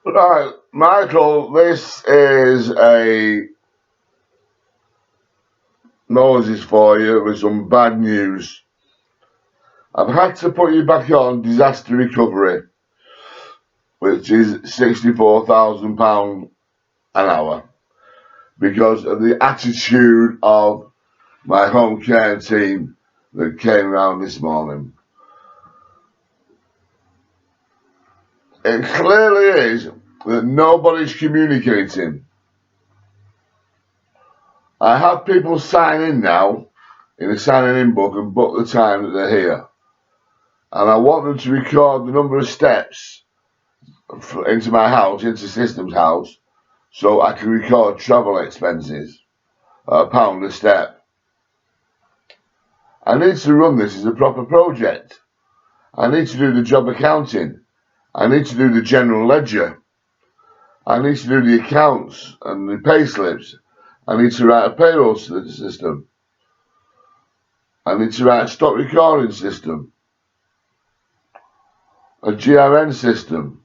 Right, Michael, this is a Moses for you with some bad news. I've had to put you back on disaster recovery, which is £64,000 an hour, because of the attitude of my home care team that came round this morning. It clearly is that nobody's communicating. I have people sign in now in a signing in book and book the time that they're here. And I want them to record the number of steps into my house, into Systems House, so I can record travel expenses at £1 a step. I need to run this as a proper project. I need to do the job accounting. I need to do the general ledger. I need to do the accounts and the pay slips. I need to write a payroll system. I need to write a stock recording system, a GRN system,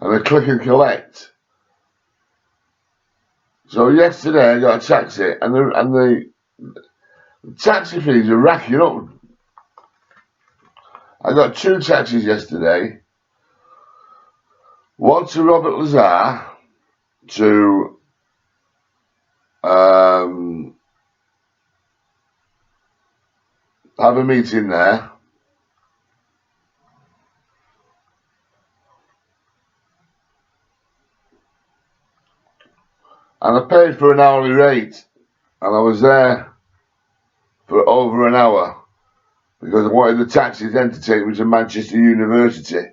and a click and collect. So yesterday I got a taxi, and the taxi fees are racking up. I got two taxis yesterday. One to Robert Lazar to have a meeting there. And I paid for an hourly rate. And I was there for over an hour because I wanted the taxi then to take me to Manchester University.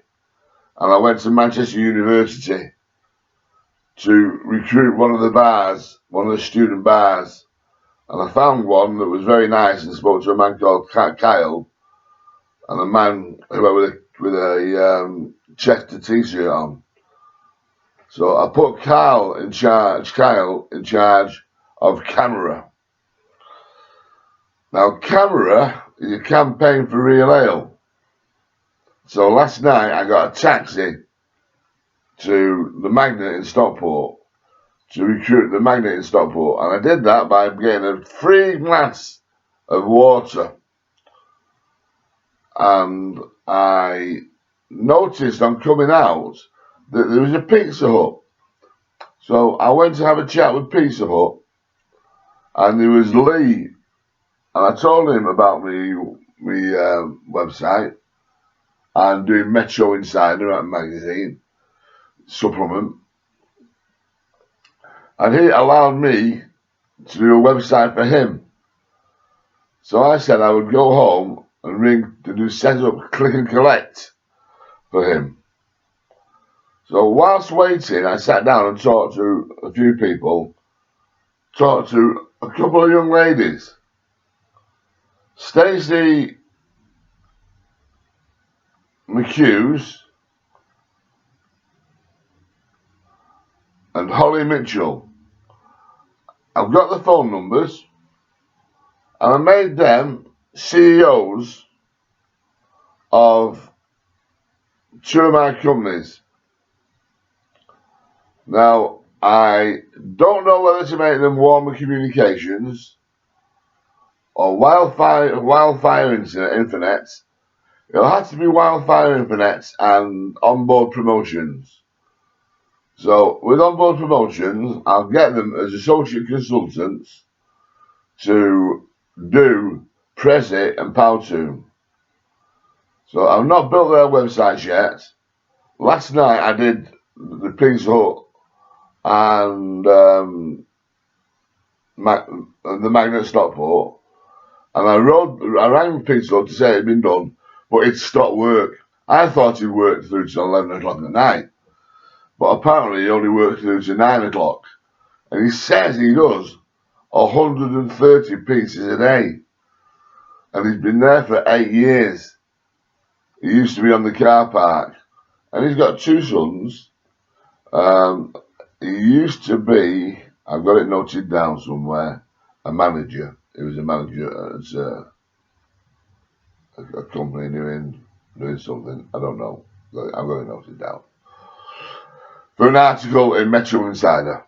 And I went to Manchester University to recruit one of the bars, one of the student bars. And I found one that was very nice and spoke to a man called Kyle and a man who went with a Chester t-shirt on. So I put Kyle in charge of Camera. Now Camera is a campaign for real ale. So last night I got a taxi to the Magnet in Stockport to recruit the Magnet in Stockport, and I did that by getting a free glass of water. And I noticed on coming out that there was a Pizza Hut. So I went to have a chat with Pizza Hut, and there was Lee, and I told him about my website and doing Metro Insider, a magazine supplement, and he allowed me to do a website for him. So I said I would go home and ring to do set up click and collect for him. So whilst waiting, I sat down and talked to a few people, talked to a couple of young ladies. Stacey McHughes and Holly Mitchell. I've got the phone numbers and I made them CEOs of two of my companies. Now, I don't know whether to make them Warmer Communications or Wildfire Internet. It'll have to be Wildfire Internet and Onboard Promotions. So with Onboard Promotions, I'll get them as associate consultants to do Prezi and Powtoon. So I've not built their websites yet. Last night I did the Pizza Hut and the Magnet Stockport, and I rang Pizza Hut to say it had been done, but it stopped work. I thought it worked through till 11 o'clock at night, but apparently he only worked through to 9 o'clock. And he says he does 130 pieces a day. And he's been there for 8 years. He used to be on the car park. And he's got two sons. He used to be, I've got it noted down somewhere, a manager. He was a manager at a company doing something. I don't know. I've got it noted down. for an article in Metro Insider.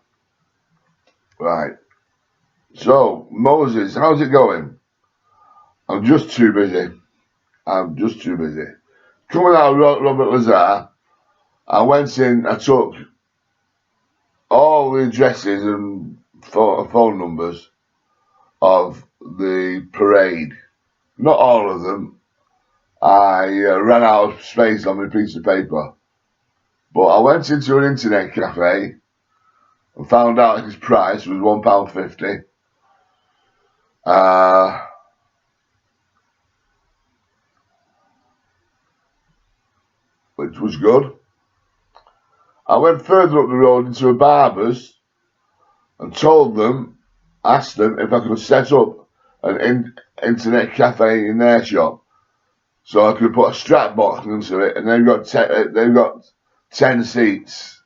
Right. So, Moses, how's it going? I'm just too busy. Coming out of Robert Lazar, I went in, I took all the addresses and phone numbers of the parade. Not all of them. I ran out of space on my piece of paper. But I went into an internet cafe and found out his price was £1.50. Which was good. I went further up the road into a barber's and asked them if I could set up an internet cafe in their shop, so I could put a strap box into it, and they've got 10 seats.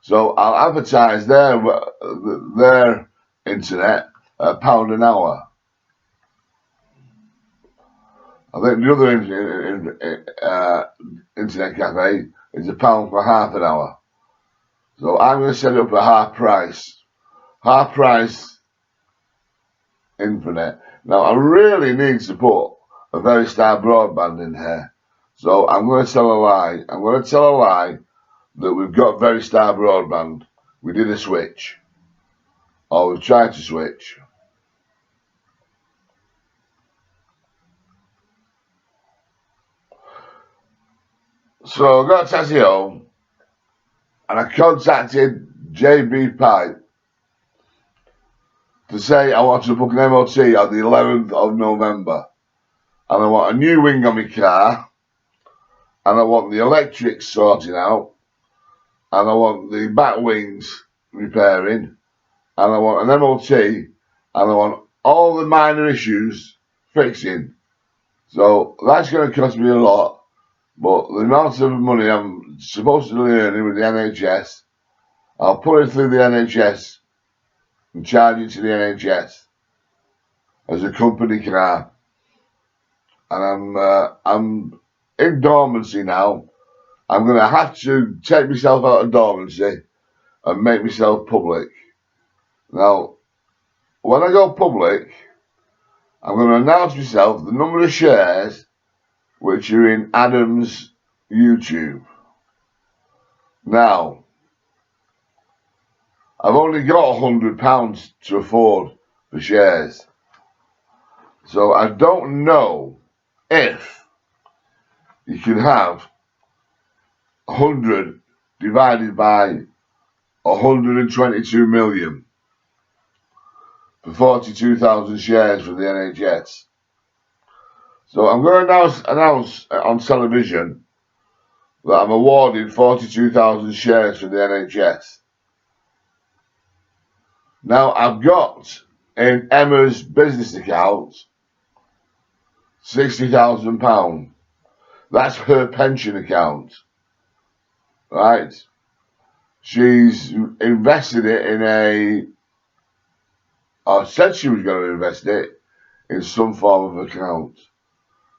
So I'll advertise their internet at £1 an hour. I think the other internet cafe is £1 for half an hour. So I'm going to set it up at half price internet. Now I really need to put a Veristar broadband in here. So I'm going to tell a lie. I'm going to tell a lie that we've got Veristar broadband. We did a switch. Or we've tried to switch. So I got a taxi home and I contacted JB Pipe to say I want to book an MOT on the 11th of November. And I want a new wing on my car. And I want the electrics sorted out. And I want the back wings repairing. And I want an MOT. And I want all the minor issues fixing. So that's going to cost me a lot. But the amount of money I'm supposed to be earning with the NHS, I'll put it through the NHS and charge it to the NHS as a company car. And I'm in dormancy now. I'm going to have to take myself out of dormancy and make myself public. Now, when I go public, I'm going to announce myself the number of shares which are in Adam's YouTube. Now, I've only got £100 to afford for shares. So I don't know if you can have 100 divided by 122 million for 42,000 shares for the NHS. So I'm going to announce on television that I'm awarded 42,000 shares for the NHS. Now I've got in Emma's business account £60,000. That's her pension account, right? She's invested it in or said she was going to invest it in some form of account.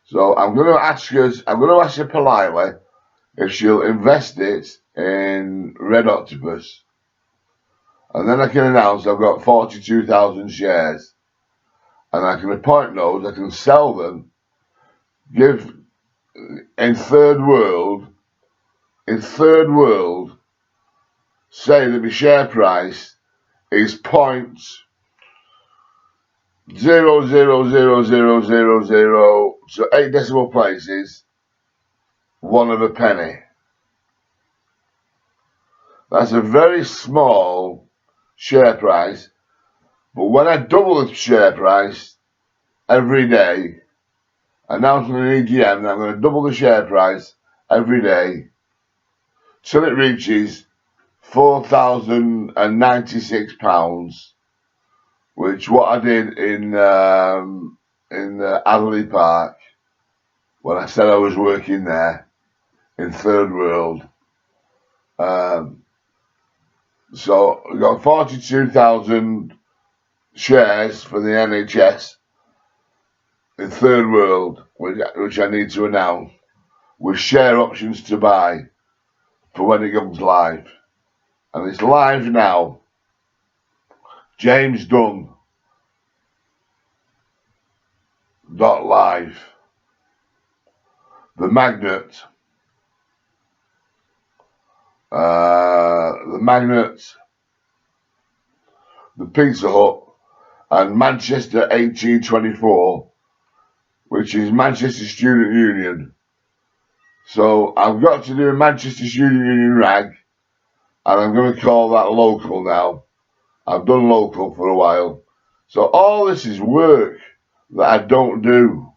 So I'm going to ask her politely if she'll invest it in Red Octopus. And then I can announce I've got 42,000 shares. And I can appoint those, I can sell them, give in third world, say that my share price is 0.000000, so 8 decimal places, 1 of a penny. That's a very small share price, but when I double the share price every day, announcing an EGM that I'm going to double the share price every day till it reaches £4,096, which what I did in Adderley Park when I said I was working there in Third World. So we got 42,000 shares for the NHS in Third World, which I need to announce, with share options to buy for when it comes live. And it's live now. James Dunn .live. The Magnet. The Magnet. The Pizza Hut. And Manchester 1824, which is Manchester Student Union. So I've got to do a Manchester Student Union rag, and I'm going to call that local now. I've done local for a while. So all this is work that I don't do.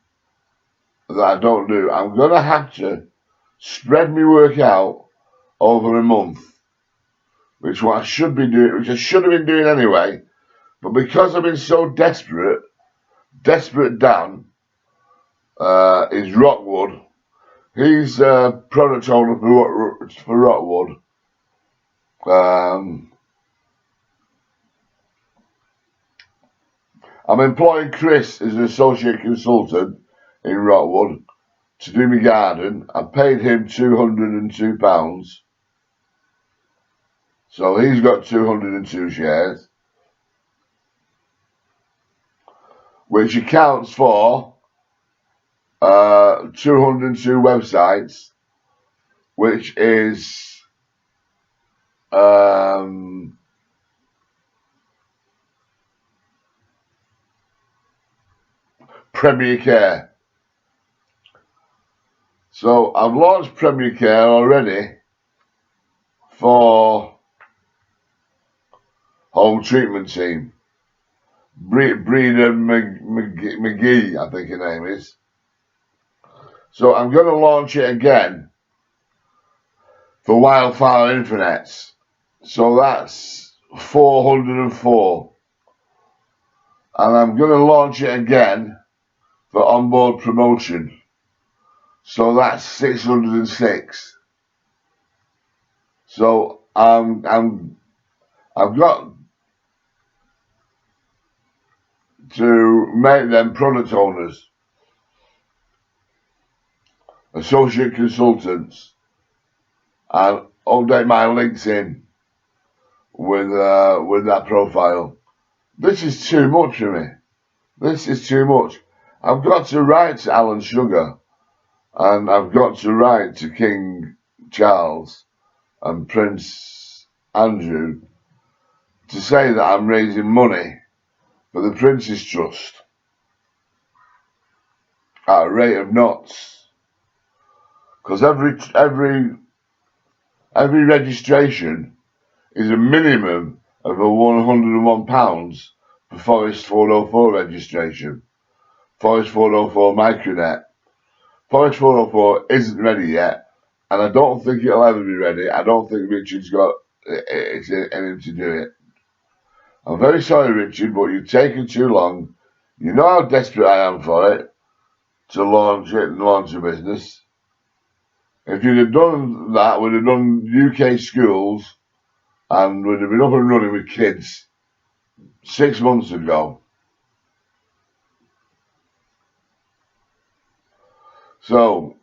I'm going to have to spread my work out over a month, which I should be doing, which I should have been doing anyway. But because I've been so desperate Dan is Rockwood. He's product owner for Rockwood. I'm employing Chris as an associate consultant in Rockwood to do my garden. I paid him £202. So he's got 202 shares, which accounts for 202 websites, which is Premier Care. So I've launched Premier Care already for Home Treatment Team. Breeder McGee, I think her name is. So I'm going to launch it again for Wildfire Intranets. So that's 404. And I'm going to launch it again for Onboard Promotion. So that's 606. So I've got to make them product owners, associate consultants, and update my LinkedIn with that profile. This is too much for me. This is too much. I've got to write to Alan Sugar, and I've got to write to King Charles and Prince Andrew to say that I'm raising money for the Prince's Trust at a rate of knots. Because every registration is a minimum of £101 for Forest 404 registration. Forest 404 Micronet. Forest 404 isn't ready yet, and I don't think it'll ever be ready. I don't think Richard's got it in him to do it. I'm very sorry, Richard, but you've taken too long. You know how desperate I am for it, to launch it and launch a business. If you'd have done that, we'd have done UK schools and we'd have been up and running with kids 6 months ago. So,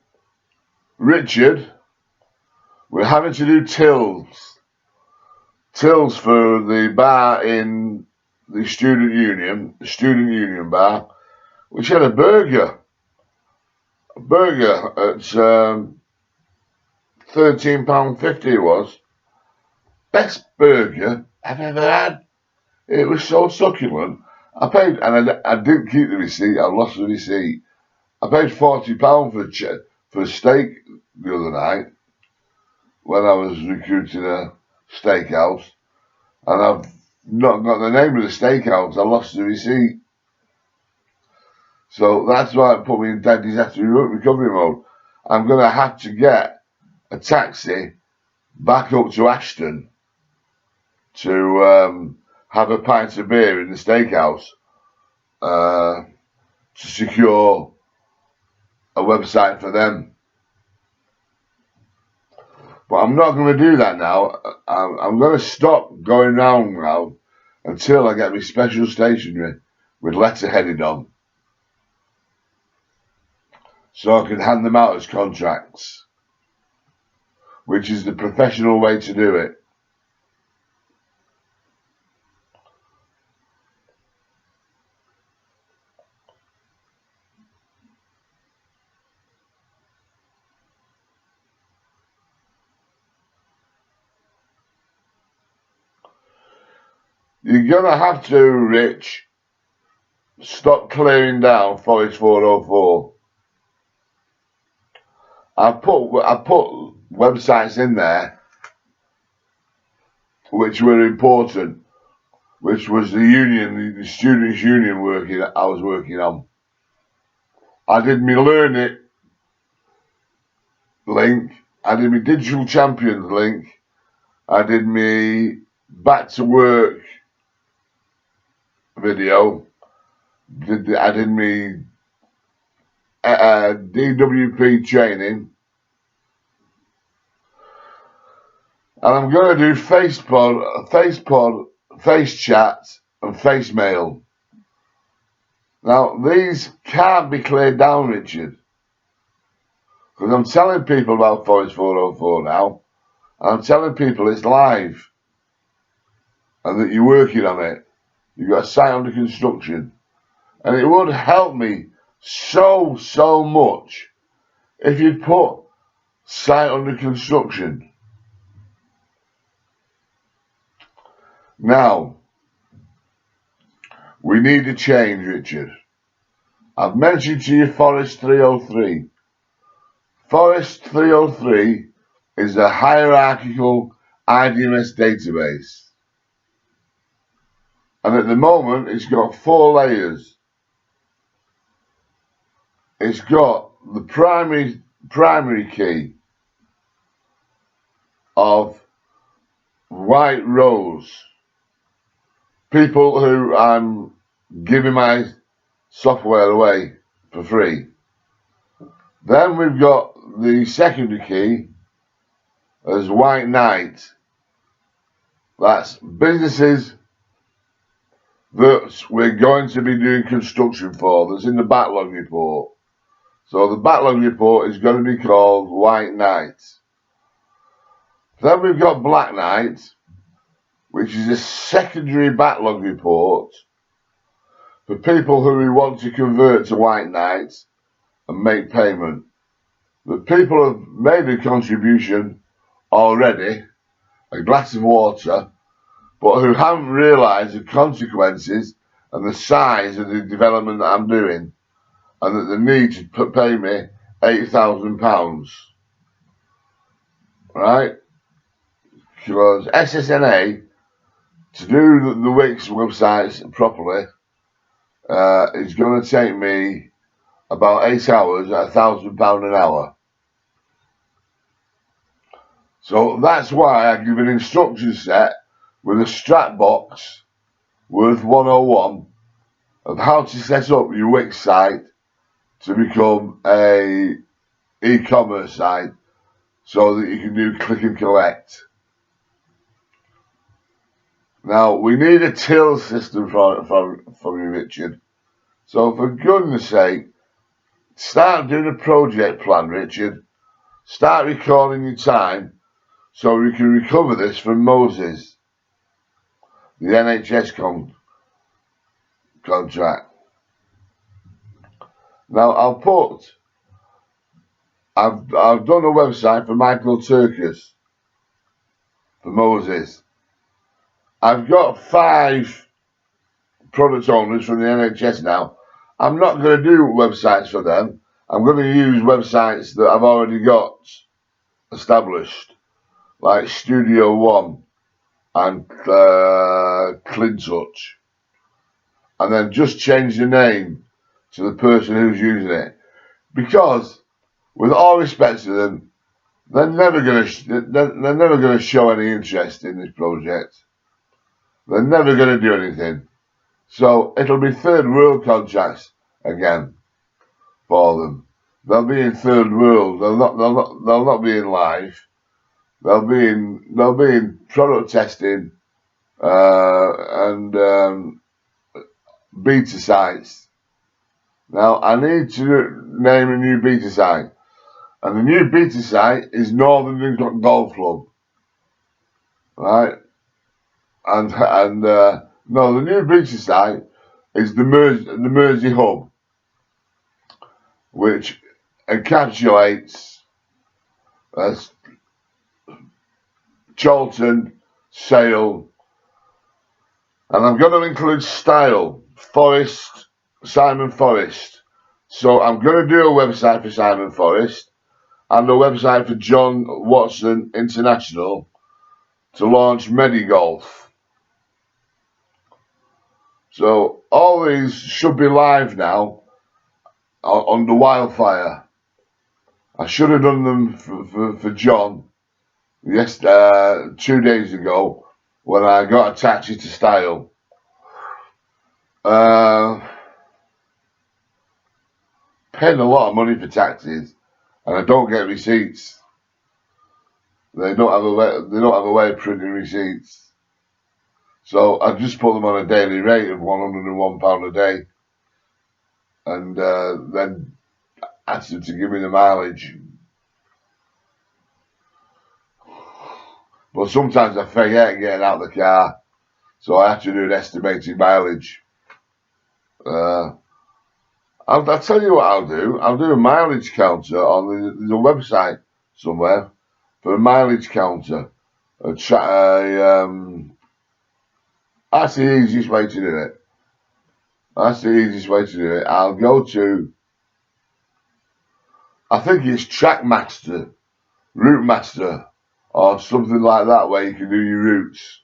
Richard, we're having to do tills for the bar in the student union bar, which had a burger at £13.50 it was. Best burger I've ever had. It was so succulent. I paid, and I didn't keep the receipt. I lost the receipt. I paid £40 for a steak the other night when I was recruiting a steakhouse, and I've not got the name of the steakhouse. I lost the receipt. So that's why it put me in disaster recovery mode. I'm going to have to get a taxi back up to Ashton to have a pint of beer in the steakhouse to secure a website for them. But I'm not going to do that now. I'm going to stop going round now until I get my special stationery with letterheaded on, so I can hand them out as contracts. which is the professional way to do it. You're gonna have to, Rich, stop clearing down Forest 404. I put websites in there which were important, which was the students' union I was working on. I did my Learn It link, I did my Digital Champions link, I did my Back to Work video, I did my DWP training, and I'm going to do FacePod, FaceChat, and FaceMail. Now, these can't be cleared down, Richard, because I'm telling people about Forest 404 now, and I'm telling people it's live, and that you're working on it. You've got a site under construction, and it would help me so much if you'd put site under construction. Now, we need a change, Richard. I've mentioned to you Forest 303. Forest 303 is a hierarchical IDMS database. And at the moment, it's got 4 layers. It's got the primary key of White Rose. People who I'm giving my software away for free. Then we've got the secondary key as White Knight. That's businesses that we're going to be doing construction for, that's in the backlog report. So the backlog report is going to be called White Knight. Then we've got Black Knight, which is a secondary backlog report for people who want to convert to White Knight and make payment. The people have made a contribution already, a glass of water, but who haven't realised the consequences and the size of the development that I'm doing, and that they need to pay me £80,000. Right? Because SSNA, to do the Wix websites properly, is going to take me about 8 hours at £1,000 an hour. So that's why I give an instruction set with a strat box worth 101 of how to set up your Wix site to become a e-commerce site so that you can do click and collect. Now, we need a till system from you, Richard. So for goodness sake, start doing a project plan, Richard. Start recording your time so we can recover this from Moses, the NHS contract. Now, I've done a website for Michael Turkis, for Moses. I've got 5 product owners from the NHS now. I'm not going to do websites for them. I'm going to use websites that I've already got established, like Studio One and ClinTouch, and then just change the name to the person who's using it. Because, with all respect to them, they're never going to show any interest in this project. They're never going to do anything. So it'll be third world contracts again for them. They'll be in third world. They'll not be in live. They'll be in product testing and beta sites. Now I need to name a new beta site. And the new beta site is Northern England Golf Club, right? And no, the new beta site is the Mersey Hub, which encapsulates Charlton, Sale, and I'm going to include Style, Forest, Simon Forest. So I'm going to do a website for Simon Forest and a website for John Watson International to launch Medigolf. So all these should be live now under Wildfire. I should have done them for John 2 days ago when I got a taxi to Style. Paying a lot of money for taxis, and I don't get receipts. They don't have a way of printing receipts. So I just put them on a daily rate of £101 a day, and then ask them to give me the mileage. But sometimes I forget getting out of the car, so I have to do an estimated mileage. I'll tell you what I'll do. I'll do a mileage counter on the website somewhere for a mileage counter. That's the easiest way to do it. That's the easiest way to do it. I'll go to, I think it's Trackmaster, Routemaster, or something like that, where you can do your routes.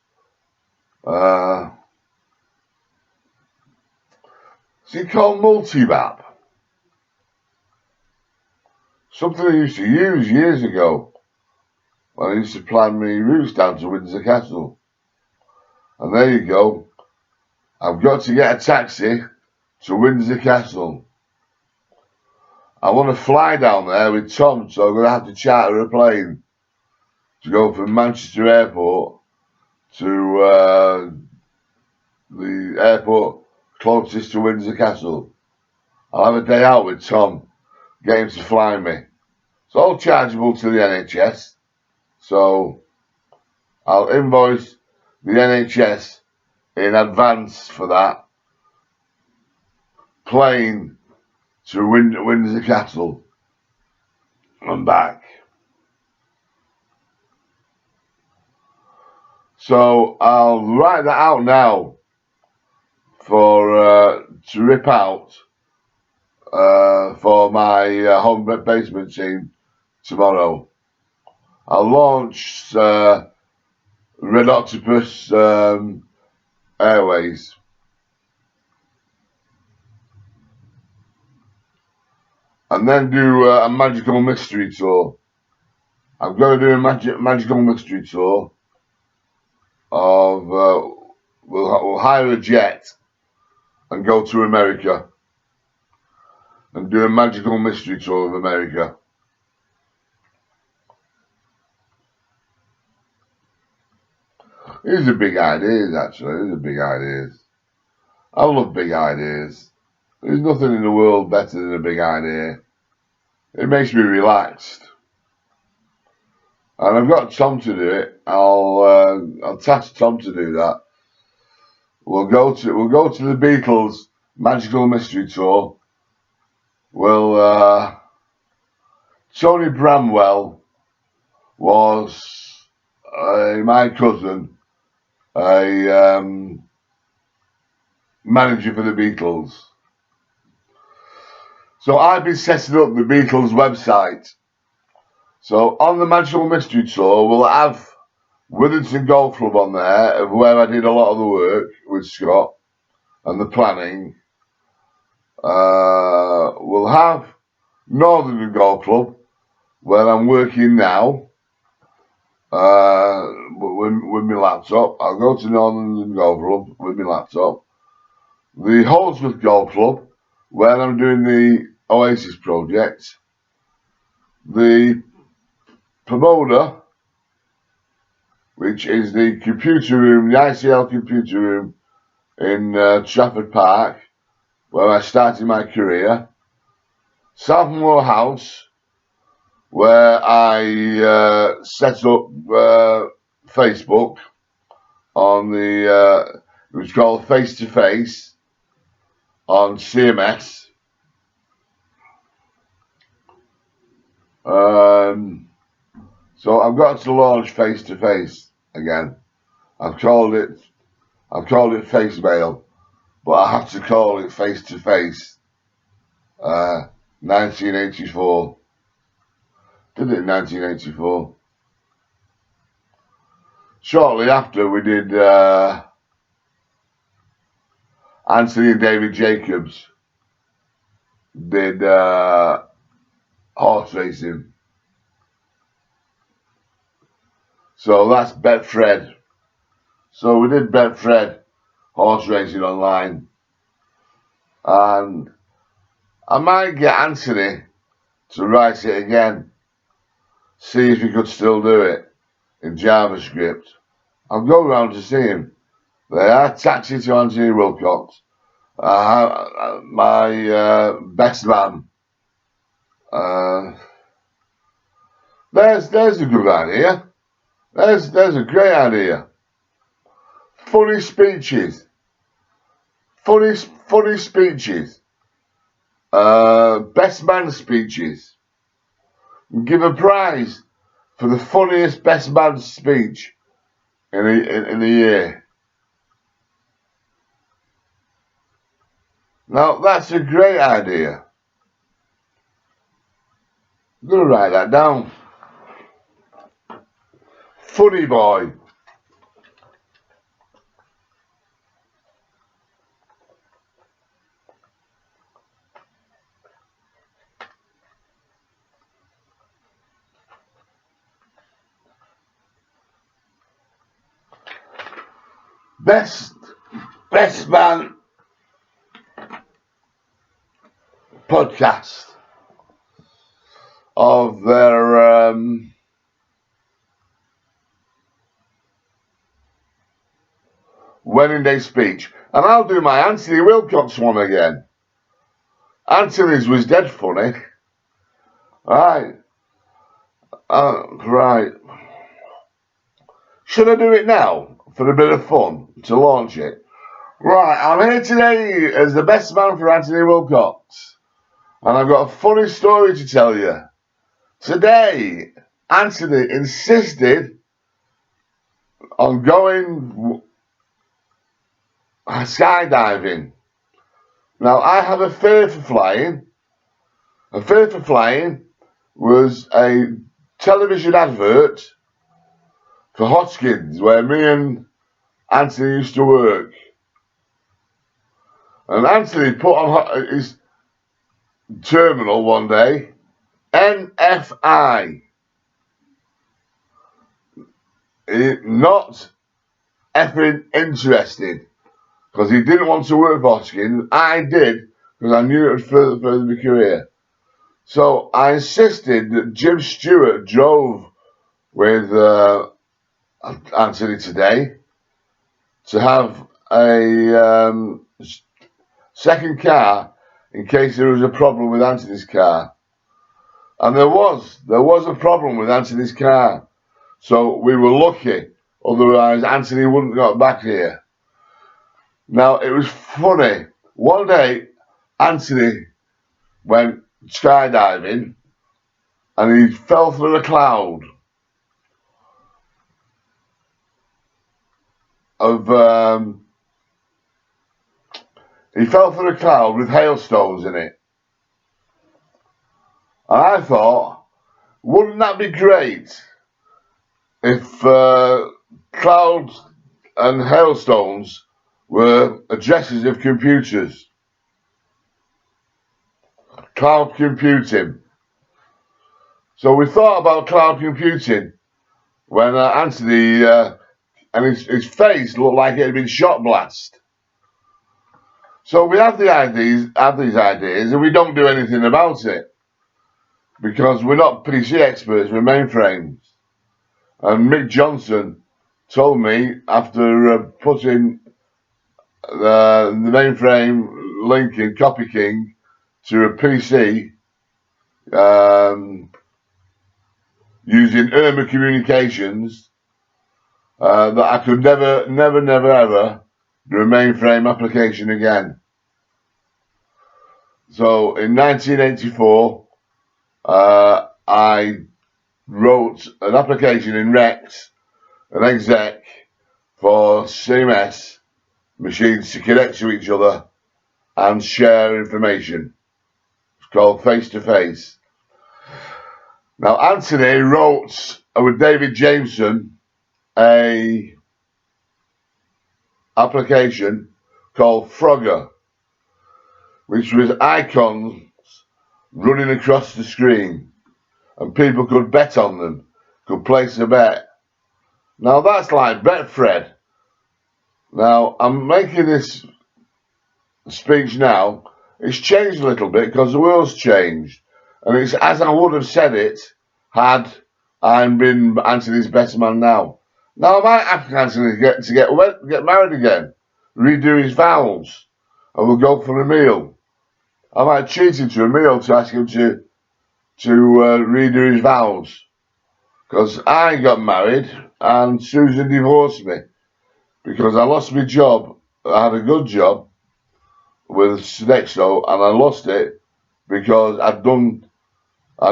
Is it called Multimap? Something I used to use years ago when I used to plan my routes down to Windsor Castle. And there you go. I've got to get a taxi to Windsor Castle. I want to fly down there with Tom, so I'm going to have to charter a plane to go from Manchester Airport to the airport closest to Windsor Castle. I'll have a day out with Tom, get him to fly me. It's all chargeable to the NHS, so I'll invoice the NHS in advance for that plane to Windsor Castle and back. So I'll write that out now for to rip out for my home basement team tomorrow. I'll launch Red Octopus Airways. And then do a magical mystery tour. I'm going to do a magical mystery tour of we'll hire a jet and go to America and do a magical mystery tour of America. These are big ideas, actually. These are big ideas. I love big ideas. There's nothing in the world better than a big idea. It makes me relaxed. And I've got Tom to do it. I'll task Tom to do that. We'll go to the Beatles Magical Mystery Tour. Tony Bramwell was my cousin, a manager for the Beatles. So I've been setting up the Beatles website. So on the Magical Mystery Tour, we'll have Withington Golf Club on there, where I did a lot of the work with Scott and the planning. We'll have Northern Golf Club, where I'm working now with my laptop. I'll go to Northern Golf Club with my laptop. The Holdsworth Golf Club, where I'm doing the Oasis project. The Pomoda, which is the computer room, the ICL computer room in Trafford Park, where I started my career. Southmore House, where I set up Facebook on the, it was called Face to Face on CMS. So I've got to launch Face to Face again. I've called it Facemail, but I have to call it Face to Face. 1984. Did it in 1984. Shortly after, we did Anthony and David Jacobs did horse racing. So that's Betfred. So we did Betfred horse racing online. And I might get Anthony to write it again. See if he could still do it in JavaScript. I'll go round to see him. They are taxi to Anthony Wilcox. My best man. There's a good idea. There's a great idea. Funny speeches. Funny speeches. Best man speeches. Give a prize for the funniest best man speech in a year. Now that's a great idea. I'm gonna write that down. Funny boy. Best man podcast of their wedding day speech. And I'll do my Anthony Wilcox one again. Anthony's was dead funny. Right. Right. Should I do it now for a bit of fun to launch it? Right, I'm here today as the best man for Anthony Wilcox. And I've got a funny story to tell you. Today, Anthony insisted on going skydiving. Now, I have a fear for flying. A fear for flying was a television advert for Hoskins, where me and Anthony used to work. And Anthony put on his terminal one day, NFI. Not effing interested, because he didn't want to work for Hoskins. I did, because I knew it would further my career. So I insisted that Jim Stewart drove with Anthony today to have a second car in case there was a problem with Anthony's car. And there was a problem with Anthony's car. So we were lucky, otherwise Anthony wouldn't have got back here. Now, it was funny. One day, Anthony went skydiving and he fell through a cloud he fell through a cloud with hailstones in it. And I thought, wouldn't that be great if clouds and hailstones were addresses of computers? Cloud computing. So we thought about cloud computing when Anthony and his face looked like it had been shot blast. So we have these ideas, and we don't do anything about it because we're not PC experts, we're mainframes. And Mick Johnson told me after putting the mainframe link in Copy King to a PC, using Irma Communications that I could never ever do a mainframe application again. So in 1984, I wrote an application in Rex, an exec, for CMS machines to connect to each other and share information. It's called Face to Face. Now, Anthony wrote with David Jameson a application called Frogger, which was icons running across the screen, and people could bet on them, could place a bet. Now that's like Betfred. Now I'm making this speech now. It's changed a little bit because the world's changed, and it's as I would have said it had I been Anthony's best man now. Now I might ask Anthony to get married again, redo his vows, and we'll go for a meal. I might treat him to a meal to ask him to redo his vows, because I got married and Susan divorced me because I lost my job. I had a good job with Sodexo, and I lost it because I'd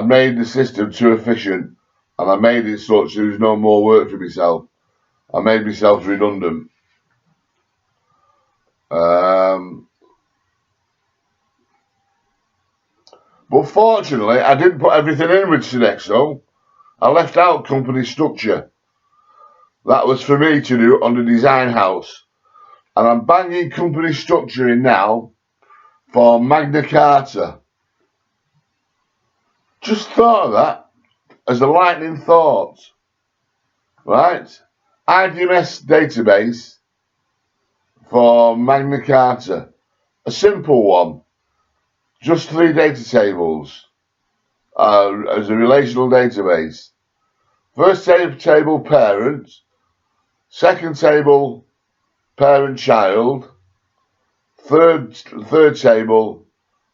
made the system too efficient, and I made it such there was no more work for myself. I made myself redundant. But fortunately, I didn't put everything in with Sodexo. I left out company structure. That was for me to do on the design house. And I'm banging company structure in now for Magna Carta. Just thought of that as a lightning thought. Right? IDMS database for Magna Carta. A simple one. Just 3 data tables as a relational database. First table parent, second table parent-child, third table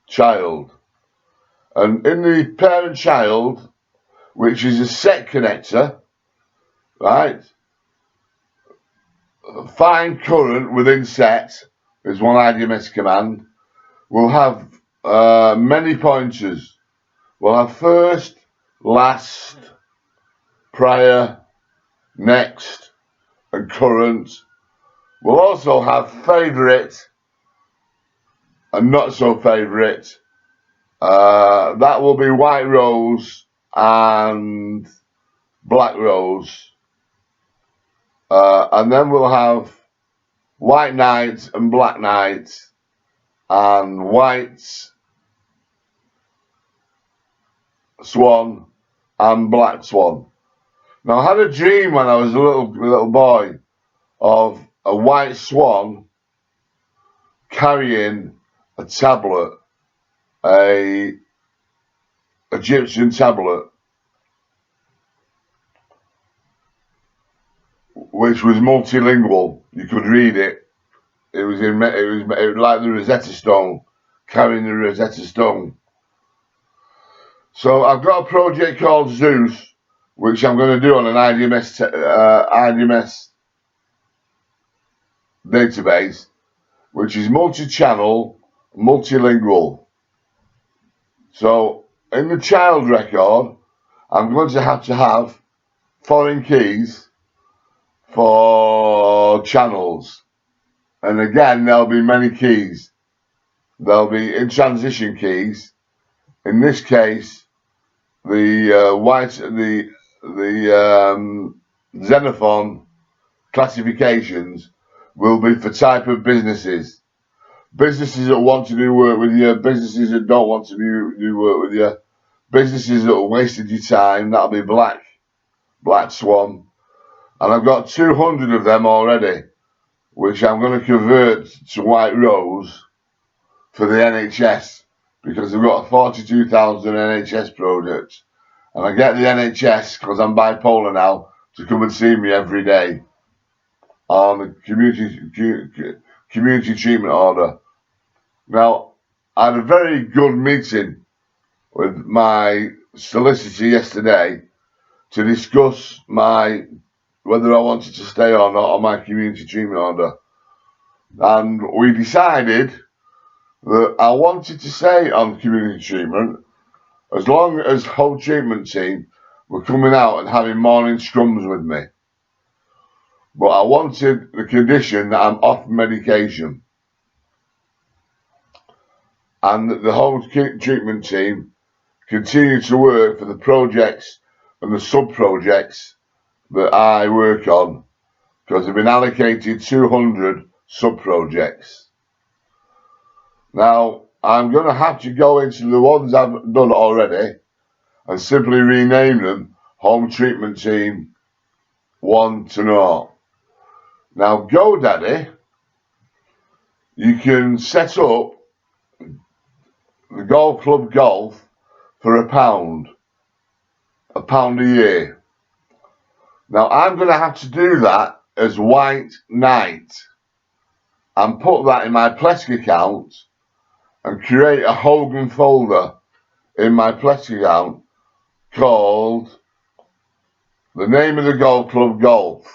child. And in the parent-child, which is a set connector, right? Find current within set is one IDMS command. We'll have many pointers. We'll have first, last, prior, next, and current. We'll also have favorite and not so favorite. That will be white rose and black rose. And then we'll have white knight and black knight and white swan and black swan. Now I had a dream when I was a little boy of a white swan carrying a tablet, a Egyptian tablet, which was multilingual. You could read it. It was like the Rosetta Stone, carrying the Rosetta Stone. So I've got a project called Zeus, which I'm going to do on an IDMS database, which is multi-channel, multilingual. So in the child record, I'm going to have foreign keys for channels. And again, there'll be many keys. There'll be in transition keys. In this case, the Xenophon classifications will be for type of businesses. Businesses that want to do work with you, businesses that don't want to do work with you, businesses that have wasted your time, that'll be black swan. And I've got 200 of them already, which I'm going to convert to white rose for the NHS, because I've got a 42,000 NHS project. And I get the NHS, because I'm bipolar now, to come and see me every day on the community treatment order. Now, I had a very good meeting with my solicitor yesterday, to discuss whether I wanted to stay or not on my community treatment order. And we decided that I wanted to stay on community treatment as long as whole treatment team were coming out and having morning scrums with me. But I wanted the condition that I'm off medication. And that the whole treatment team continue to work for the projects and the sub-projects that I work on, because I've been allocated 200 sub-projects. Now, I'm going to have to go into the ones I've done already and simply rename them Home Treatment Team 1 to 0. Now, GoDaddy, you can set up the Golf Club Golf for £1 a year. Now, I'm going to have to do that as White Knight and put that in my Plesk account and create a Hogan folder in my Plesk account called the name of the Golf Club Golf.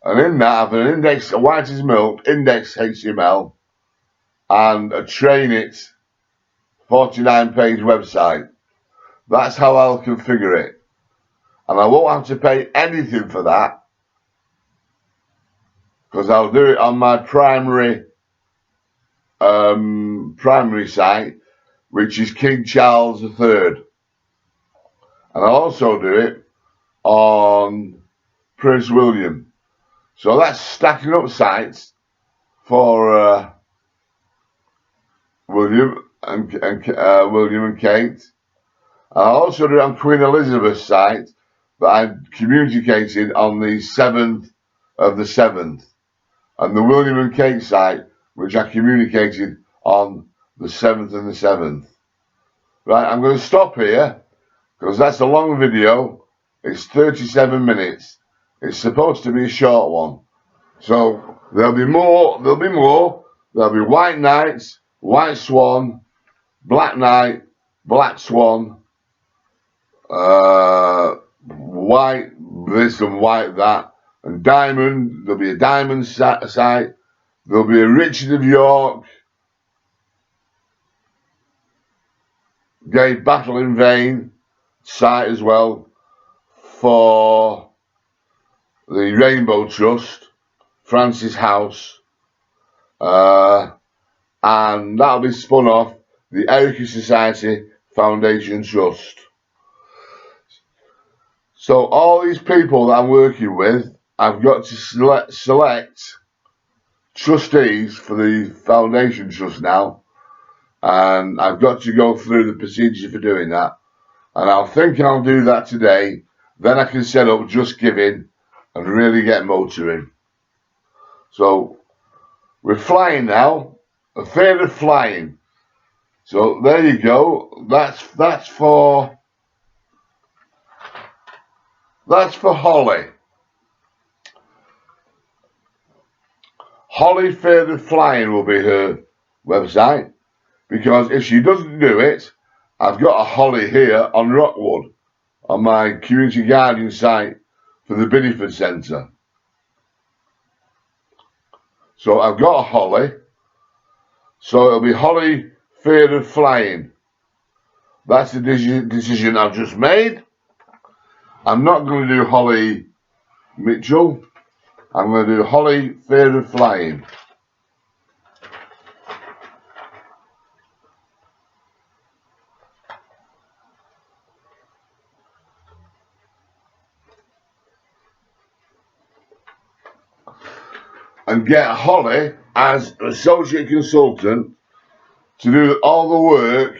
And in that, I have an index, a white as milk, index HTML, and a Train It 49-page website. That's how I'll configure it. And I won't have to pay anything for that, because I'll do it on my primary site, which is King Charles III. And I'll also do it on Prince William. So that's stacking up sites for William and Kate. I'll also do it on Queen Elizabeth's site that I communicated on the 7th of the 7th, and the William and Kate site, which I communicated on the 7th and the 7th. Right, I'm going to stop here because that's a long video. It's 37 minutes. It's supposed to be a short one. So there'll be more. There'll be White Knights, White Swan, Black Knight, Black Swan, white this and white that, and diamond. There'll be a diamond site. There'll be a Richard of York gave battle in vain site as well for the Rainbow Trust, Francis House, and that'll be spun off the Erica Society Foundation Trust. So all these people that I'm working with, I've got to select trustees for the foundation trust now, and I've got to go through the procedure for doing that, and I'll do that today. Then I can set up Just Giving and really get motoring. So we're flying now, afraid of flying. So there you go. That's for Holly. Holly Feared of Flying will be her website, because if she doesn't do it, I've got a Holly here on Rockwood on my Community Guardian site for the Biddeford Centre. So I've got a Holly. So it'll be Holly Feared of Flying. That's the decision I've just made. I'm not going to do Holly Mitchell. I'm going to do Holly Feared of Flying. And get Holly as an associate consultant to do all the work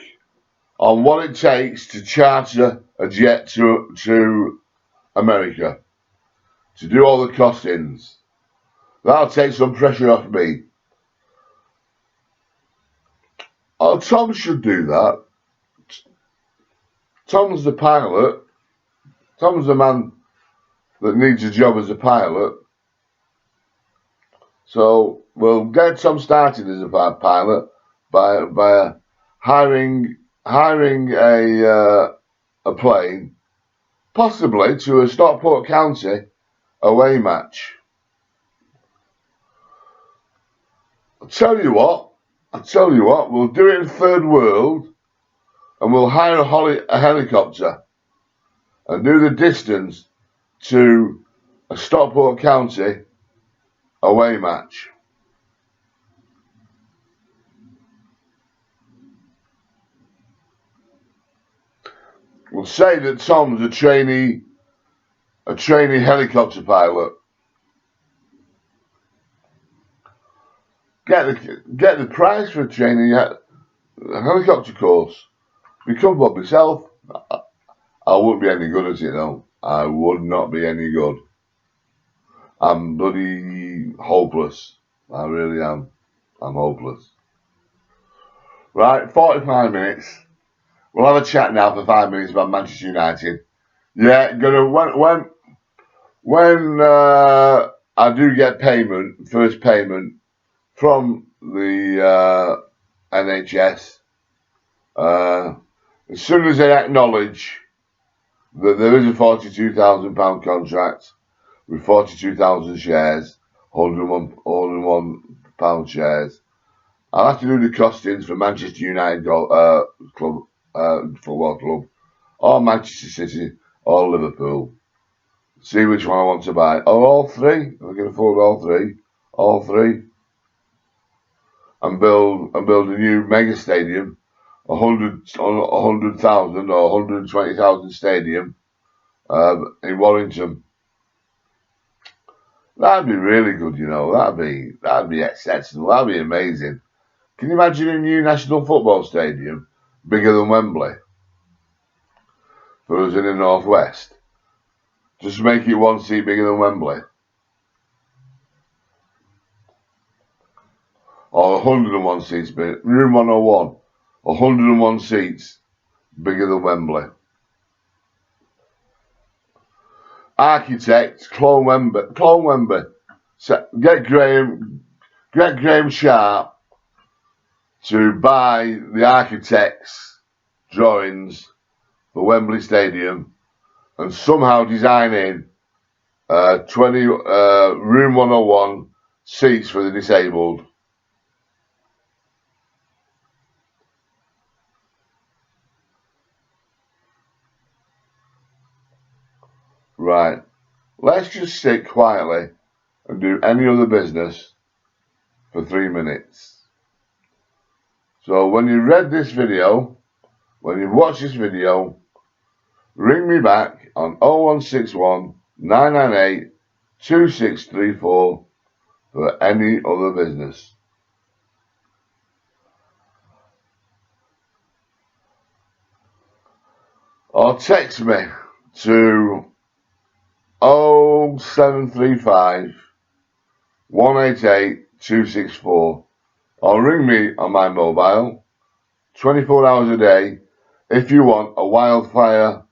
on what it takes to charter a jet to America, to do all the costings. That'll take some pressure off me. Oh, Tom should do that. Tom's the pilot. Tom's the man that needs a job as a pilot. So we'll get Tom started as a pilot by hiring a plane possibly to a Stockport County away match. I'll tell you what, we'll do it in Third World and we'll hire a helicopter and do the distance to a Stockport County away match. We'll say that Tom's a trainee helicopter pilot. Get the price for a trainee helicopter course. Become Bob myself. I wouldn't be any good at it though. I would not be any good. I'm bloody hopeless. I really am. I'm hopeless. Right, 45 minutes. We'll have a chat now for 5 minutes about Manchester United. Yeah, when I do get first payment from the NHS, as soon as they acknowledge that there is a £42,000 contract with 42,000 shares, £101 shares, I'll have to do the costings for Manchester United club, football club, or Manchester City, or Liverpool. See which one I want to buy. Or all three. If I can afford all three. And build a new mega stadium, 100,000 or 120,000 stadium in Warrington. That'd be really good, you know. That'd be exceptional. That'd be amazing. Can you imagine a new national football stadium bigger than Wembley for us in the northwest? Just make it one seat bigger than Wembley. Or 101 seats, room 101, 101 seats bigger than Wembley. Architect Clone Wembley. So get Graham Sharp to buy the architect's drawings for Wembley Stadium and somehow design in 20 room 101 seats for the disabled. Right, let's just sit quietly and do any other business for 3 minutes. So when you read this video, when you watch this video, ring me back on 0161 998 2634 for any other business. Or text me to 0735 188 264 or ring me on my mobile 24 hours a day if you want a wildfire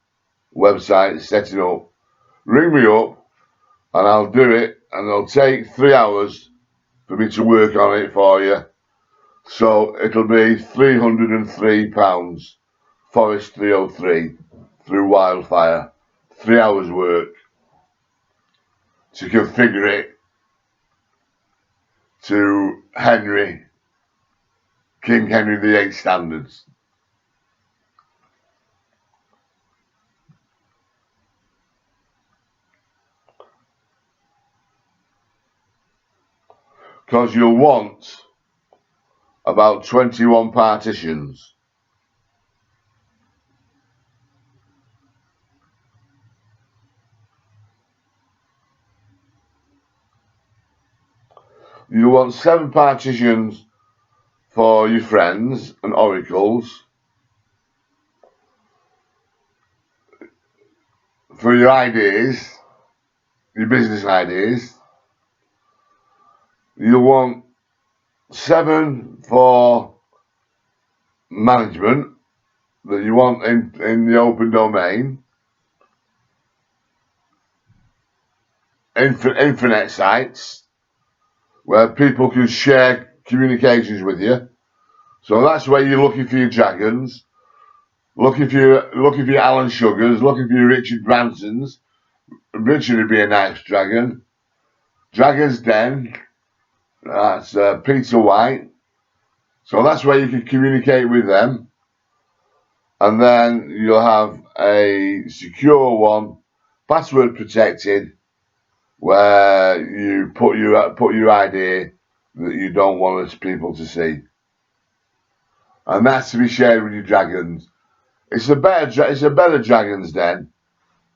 website setting up. Ring me up and I'll do it, and it'll take 3 hours for me to work on it for you. So it'll be £303, Forest 303 through Wildfire. 3 hours work to configure it to King Henry VIII standards. Because you'll want about 21 partitions. You want 7 partitions for your friends and oracles, for your ideas, your business ideas. You want 7 for management that you want in the open domain, intranet sites where people can share communications with you. So that's where you're looking for your dragons. looking for your Alan Sugars, looking for your Richard Bransons. Richard would be a nice dragon. Dragon's Den, that's Peter White. So that's where you can communicate with them. And then you'll have a secure one, password protected, where you put your idea that you don't want people to see. And that's to be shared with your dragons. It's a better Dragon's Den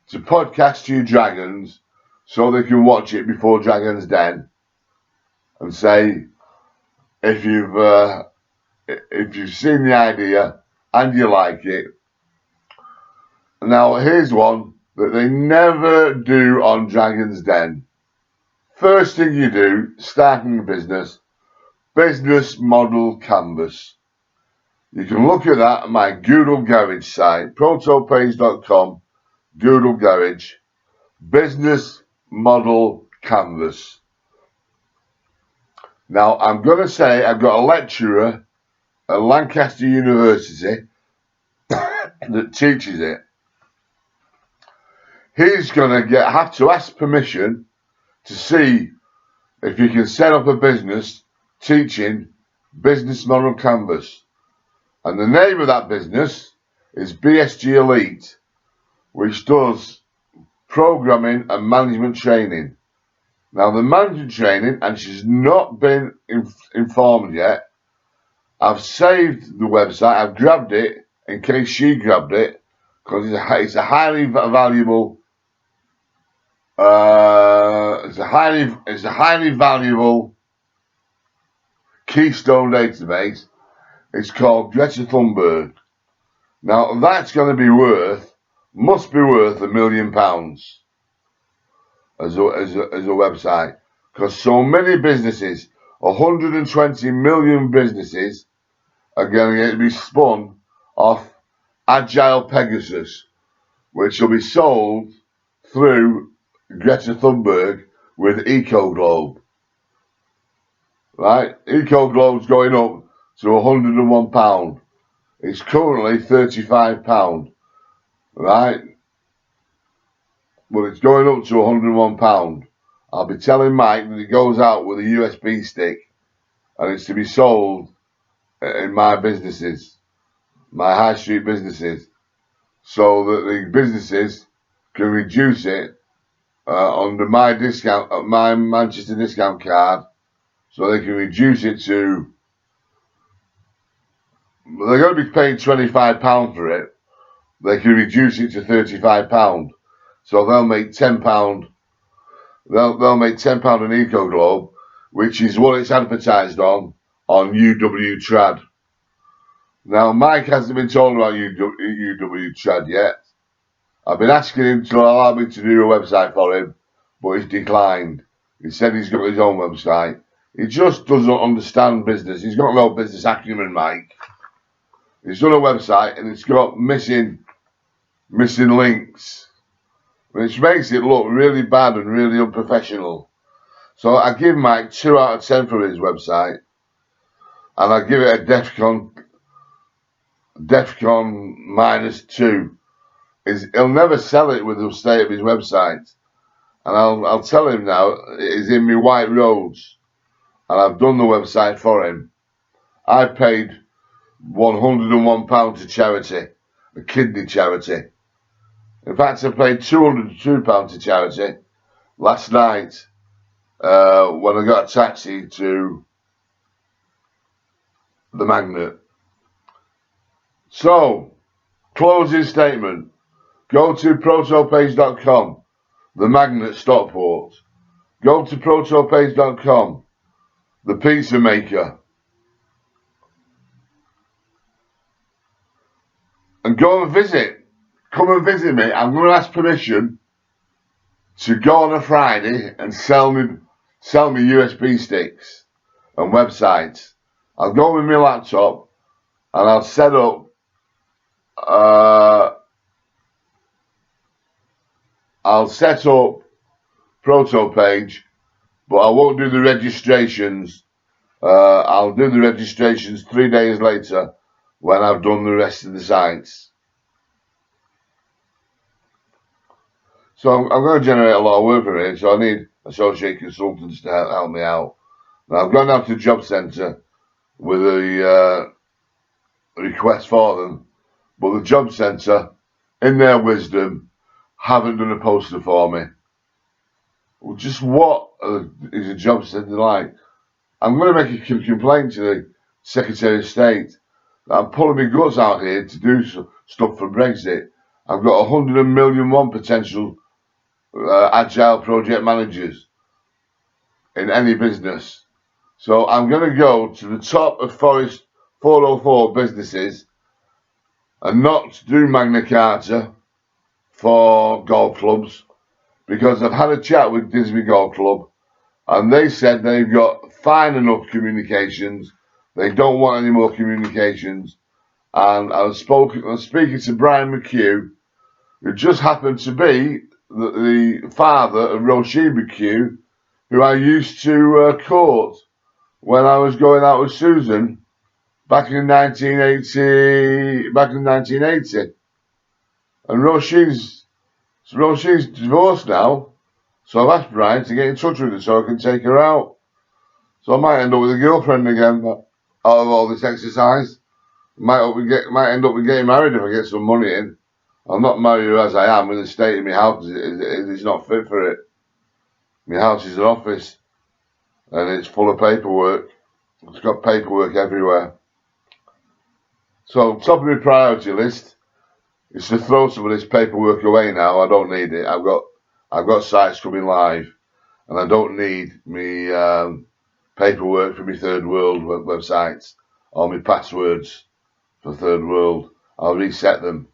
to podcast to your dragons so they can watch it before Dragon's Den and say if you've seen the idea and you like it. Now here's one that they never do on Dragon's Den. First thing you do, starting a business model canvas. You can look at that at my Google Garage site, protopage.com, Google Garage, business model canvas. Now I'm going to say I've got a lecturer at Lancaster University that teaches it. He's going to have to ask permission to see if he can set up a business teaching business model canvas. And the name of that business is BSG Elite, which does programming and management training. Now the management training, and she's not been informed yet, I've saved the website, I've grabbed it in case she grabbed it, because it's a highly valuable it's a highly valuable keystone database. It's called Greta Thunberg. Now that's going to be must be worth £1 million as a website, because so many businesses, 120 million businesses, are going to be spun off Agile Pegasus, which will be sold through Greta Thunberg with EcoGlobe. Right? EcoGlobe's going up to £101. It's currently £35. Right? But it's going up to £101. I'll be telling Mike that it goes out with a USB stick and it's to be sold in my businesses, my high street businesses, so that the businesses can reduce it under my discount, my Manchester discount card, so they can reduce it to. They're going to be paying £25 for it. They can reduce it to £35, so they'll make £10. They'll make £10 on EcoGlobe, which is what it's advertised on UW Trad. Now Mike hasn't been told about UW Trad yet. I've been asking him to allow me to do a website for him, but he's declined. He said he's got his own website. He just doesn't understand business. He's got no business acumen, Mike. He's done a website and it's got missing links, which makes it look really bad and really unprofessional. So I give Mike 2 out of 10 for his website, and I give it a DEFCON -2. He'll never sell it with the state of his website, and I'll tell him now. It's in me White Roads, and I've done the website for him. I paid £101 to charity, a kidney charity. In fact, I paid £202 to charity last night when I got a taxi to the Magnet. So, closing statement. Go to protopage.com, the Magnet Stockport. Go to protopage.com, the pizza maker. And go and visit. Come and visit me. I'm going to ask permission to go on a Friday and sell me USB sticks and websites. I'll go with my laptop and I'll set up Protopage, but I won't do the registrations. I'll do the registrations 3 days later when I've done the rest of the sites. So I'm going to generate a lot of work for it. So I need associate consultants to help me out. Now I've gone down to the job centre with a request for them, but the job centre, in their wisdom, haven't done a poster for me. Well, just what is a job centre like? I'm going to make a complaint to the Secretary of State that I'm pulling my guts out here to do stuff for Brexit. I've got 100,000,001 potential agile project managers in any business. So I'm going to go to the top of Forest 404 businesses and not do Magna Carta for golf clubs, because I've had a chat with Disney Golf Club and they said they've got fine enough communications. They don't want any more communications. And I was speaking to Brian McHugh, who just happened to be the father of Roisin McHugh, who I used to court when I was going out with Susan back in 1980. And Roisin's divorced now, so I've asked Brian to get in touch with her so I can take her out. So I might end up with a girlfriend again out of all this exercise. Might end up with getting married if I get some money in. I'll not marry her as I am, in the state of my house is not fit for it. My house is an office and it's full of paperwork. It's got paperwork everywhere. So top of my priority list is to throw some of this paperwork away now. I don't need it. I've got sites coming live, and I don't need me paperwork for my third world websites or my passwords for third world. I'll reset them.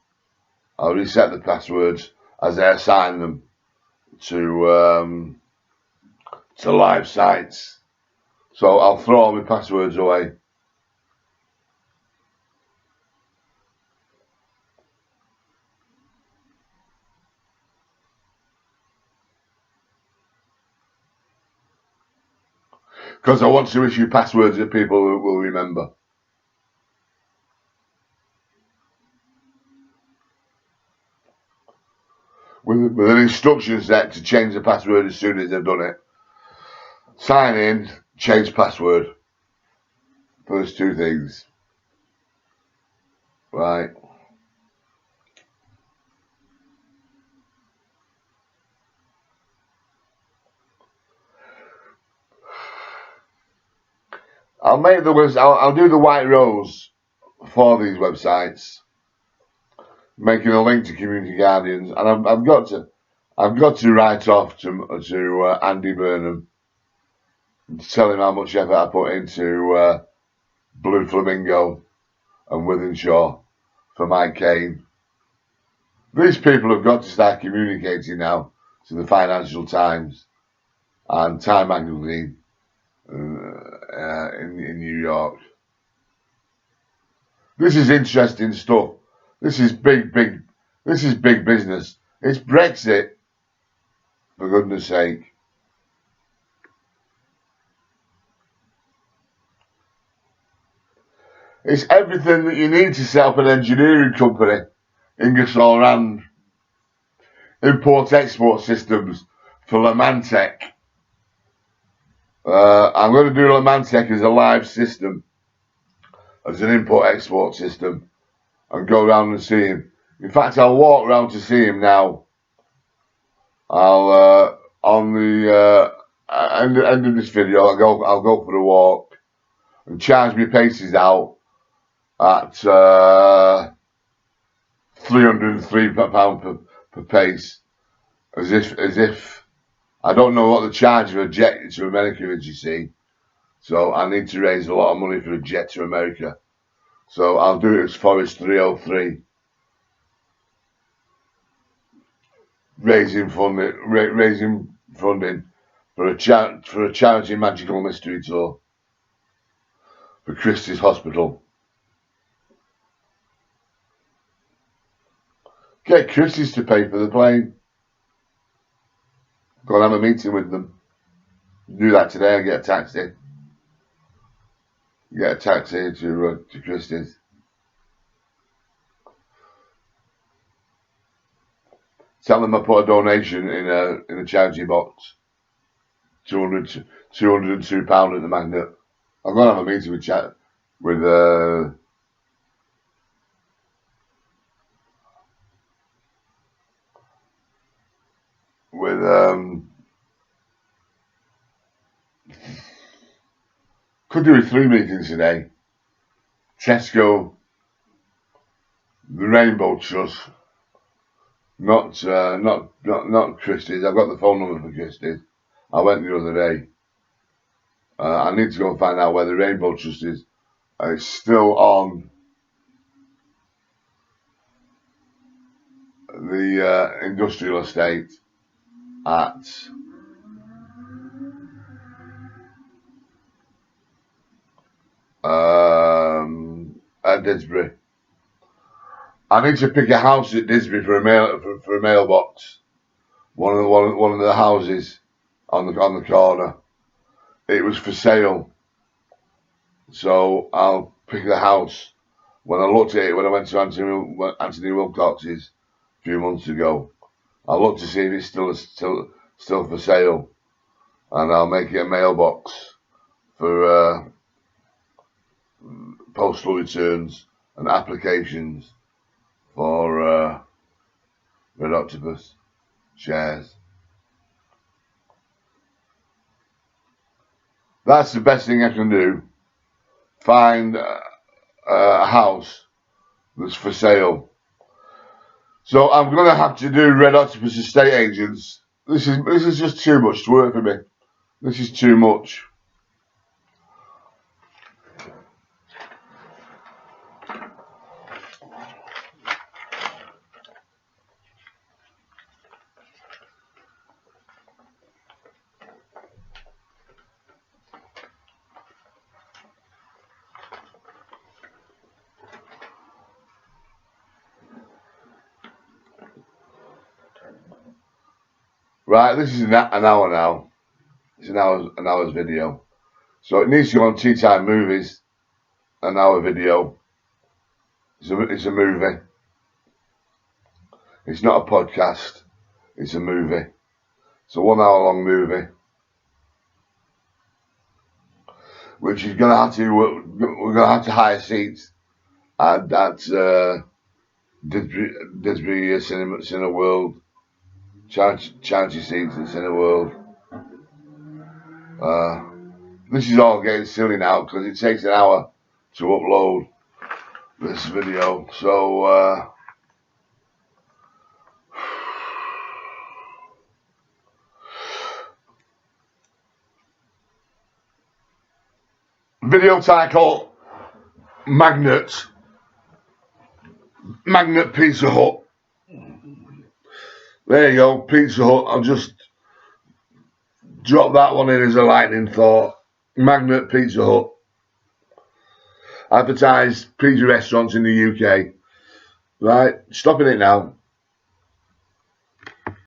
I'll reset the passwords as I assign them to live sites. So I'll throw all my passwords away. Because I want to issue passwords that people will remember. With an instruction set to change the password as soon as they've done it. Sign in, change password. First two things. Right. I'll do the white rose for these websites, making a link to Community Guardians, and I've got to write off to Andy Burnham, to tell him how much effort I put into Blue Flamingo and Withenshaw for Mike Kane. These people have got to start communicating now to the Financial Times and Time Magazine in New York. This is interesting stuff. This is big business. It's Brexit, for goodness sake. It's everything that you need to set up an engineering company. Ingersoll Rand, import-export systems for Lamantec. I'm going to do Lamantec as a live system, as an import-export system, and go around and see him. In fact, I'll walk around to see him now. I'll on the end of this video, I'll go for a walk and charge my paces out at £303 per pace, as if I don't know what the charge of a jet to America is, you see. So I need to raise a lot of money for a jet to America. So I'll do it as Forest 303. Raising funding for a charity magical mystery tour for Christie's Hospital. Get Christie's to pay for the plane. Go and have a meeting with them. Do that today and get a taxi. Get a taxi to Christie's. Tell them I put a donation in a charity box. £202 at the Magnet. I'm gonna have a meeting with could do with 3 meetings today. Tesco, the Rainbow Trust, not Christie's. I've got the phone number for Christie's. I went the other day. I need to go and find out where the Rainbow Trust is. It's still on the industrial estate at Didsbury. I need to pick a house at Didsbury for a mailbox. One of the houses on the corner. It was for sale, so I'll pick the house. When I looked at it, when I went to Anthony Wilcox's a few months ago, I looked to see if it's still for sale, and I'll make it a mailbox for postal returns and applications for Red Octopus shares. That's the best thing I can do. Find a house that's for sale. So I'm gonna have to do Red Octopus estate agents. This is just too much work for me. This is too much. Right, this is an hour now. It's an hour's video. So it needs to go on Tea Time Movies. An hour video. It's a movie. It's not a podcast. It's a movie. It's a 1 hour long movie, which is gonna have to we're gonna have to hire seats at Didsbury Cineworld. Charity seats at Cineworld. This is all getting silly now because it takes an hour to upload this video. So video title: Magnet Pizza Hut. There you go, Pizza Hut. I'll just drop that one in as a lightning thought. Magnet Pizza Hut. Advertise pizza restaurants in the UK. Right, stopping it now.